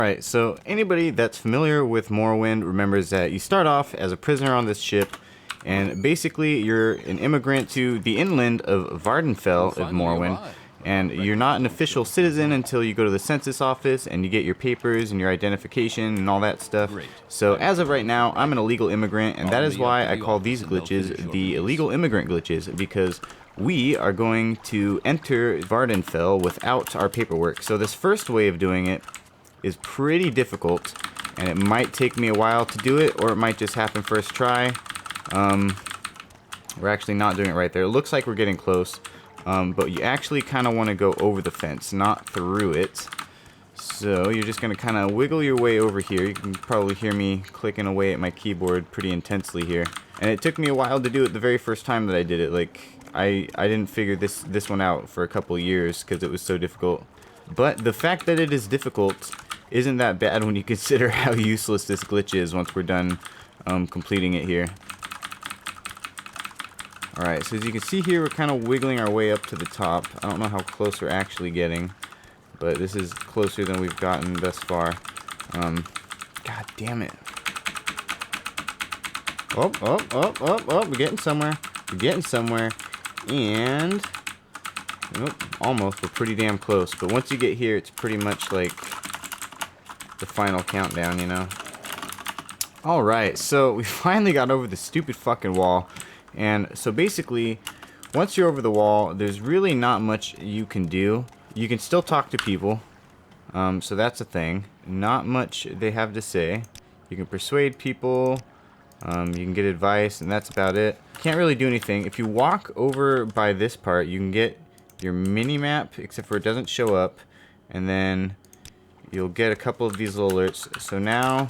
Alright, so anybody that's familiar with Morrowind remembers that you start off as a prisoner on this ship, and basically you're an immigrant to the inland of Vardenfell of Morrowind, and you're not an official citizen until you go to the census office and you get your papers and your identification and all that stuff. So as of right now, I'm an illegal immigrant, and that is why I call these glitches the illegal immigrant glitches, because we are going to enter Vardenfell without our paperwork. So this first way of doing it is pretty difficult, and it might take me a while to do it, or it might just happen first try. We're actually not doing it right there. It looks like we're getting close, but you actually kind of want to go over the fence, not through it. So you're just going to kind of wiggle your way over here. You can probably hear me clicking away at my keyboard pretty intensely here. And it took me a while to do it the very first time that I did it. Like, I didn't figure this one out for a couple of years because it was so difficult. But the fact that it is difficult isn't that bad when you consider how useless this glitch is once we're done completing it here. Alright, so as you can see here, we're kind of wiggling our way up to the top. I don't know how close we're actually getting, but this is closer than we've gotten thus far. God damn it. Oh, we're getting somewhere. We're getting somewhere. And almost. We're pretty damn close. But once you get here, it's pretty much like the final countdown, you know. Alright, so we finally got over the stupid fucking wall. And so basically, once you're over the wall, there's really not much you can do. You can still talk to people. So that's a thing. Not much they have to say. You can persuade people. You can get advice, and that's about it. Can't really do anything. If you walk over by this part, you can get your mini-map, except for it doesn't show up. And then you'll get a couple of these little alerts. So now,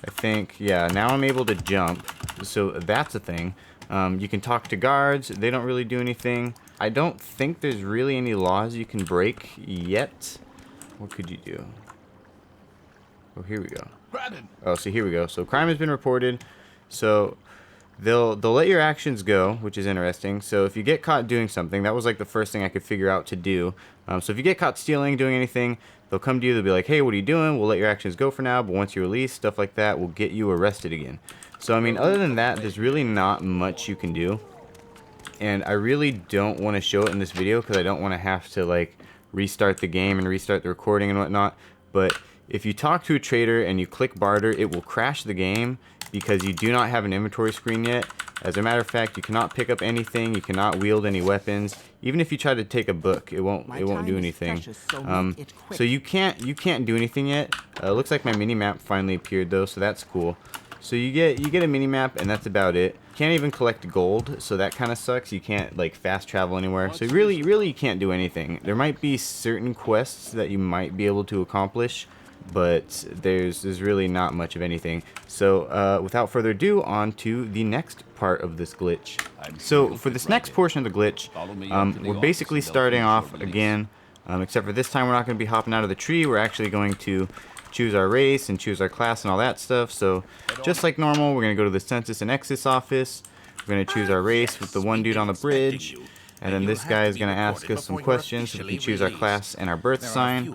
I think, yeah, now I'm able to jump. So that's a thing. You can talk to guards. They don't really do anything. I don't think there's really any laws you can break yet. What could you do? Oh, here we go. Oh, so here we go. So crime has been reported. So they'll let your actions go, which is interesting. So if you get caught doing something, that was like the first thing I could figure out to do. So if you get caught stealing, doing anything, they'll come to you. They'll be like, hey, what are you doing? We'll let your actions go for now, but once you're released, stuff like that will get you arrested again. So I mean, other than that, there's really not much you can do. And I really don't want to show it in this video because I don't want to have to like restart the game and restart the recording and whatnot. But if you talk to a trader and you click barter, it will crash the game because you do not have an inventory screen yet. As a matter of fact, you cannot pick up anything. You cannot wield any weapons. Even if you try to take a book, it won't do anything. So you can't do anything yet. Looks like my mini map finally appeared though, so that's cool. So you get a mini map, and that's about it. Can't even collect gold, so that kind of sucks. You can't like fast travel anywhere. So really you can't do anything. There might be certain quests that you might be able to accomplish, but there's really not much of anything. So without further ado, on to the next part of this glitch. So for this next portion of the glitch, we're basically starting off again, except for this time we're not going to be hopping out of the tree. We're actually going to choose our race and choose our class and all that stuff. So just like normal, we're going to go to the census and exis office. We're going to choose our race with the one dude on the bridge. And then this guy is going to ask us some questions so we can choose our class and our birth sign.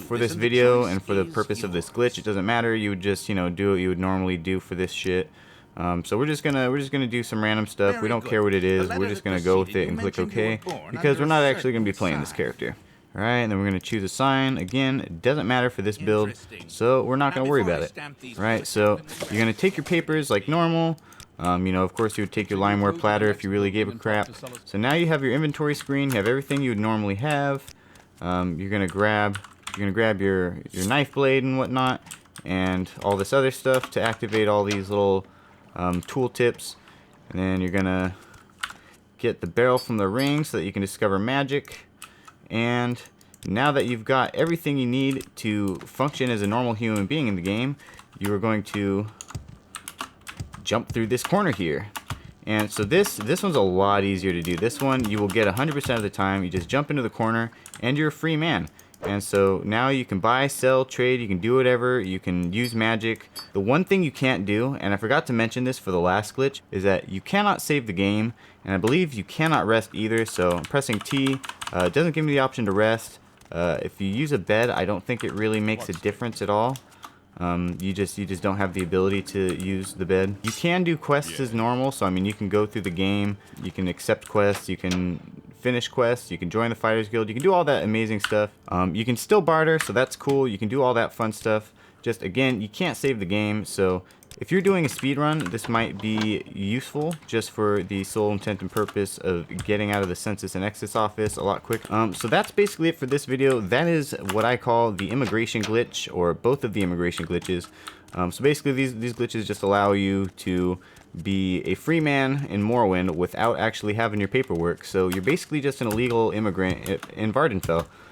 For this video and for the purpose of this glitch, it doesn't matter. You would just, you know, do what you would normally do for this shit. So we're just gonna do some random stuff. We don't care what it is. We're just gonna go with it and click OK because we're not actually gonna be playing this character. All right, and then we're gonna choose a sign. Again, it doesn't matter for this build, so we're not gonna worry about it. All right, so you're gonna take your papers like normal. You know, of course, you would take your limeware platter if you really gave a crap. So now you have your inventory screen. You have everything you would normally have. You're gonna grab your knife blade and whatnot, and all this other stuff to activate all these little tool tips. And then you're gonna get the barrel from the ring so that you can discover magic. And now that you've got everything you need to function as a normal human being in the game, you are going to jump through this corner here. And so this one's a lot easier to do. This one you will get 100% of the time. You just jump into the corner and you're a free man. And so now you can buy, sell, trade, you can do whatever, you can use magic. The one thing you can't do, and I forgot to mention this for the last glitch, is that you cannot save the game, and I believe you cannot rest either. So I'm pressing T, it doesn't give me the option to rest. If you use a bed, I don't think it really makes a difference at all. You just don't have the ability to use the bed. You can do quests as normal, so I mean you can go through the game, you can accept quests, you can finish quests, you can join the Fighters Guild, you can do all that amazing stuff. You can still barter, so that's cool. You can do all that fun stuff. Just again, you can't save the game, so if you're doing a speedrun, this might be useful just for the sole intent and purpose of getting out of the census and exodus office a lot quicker. So that's basically it for this video. That is what I call the immigration glitch, or both of the immigration glitches. So basically these glitches just allow you to be a free man in Morrowind without actually having your paperwork. So you're basically just an illegal immigrant in Vardenfell.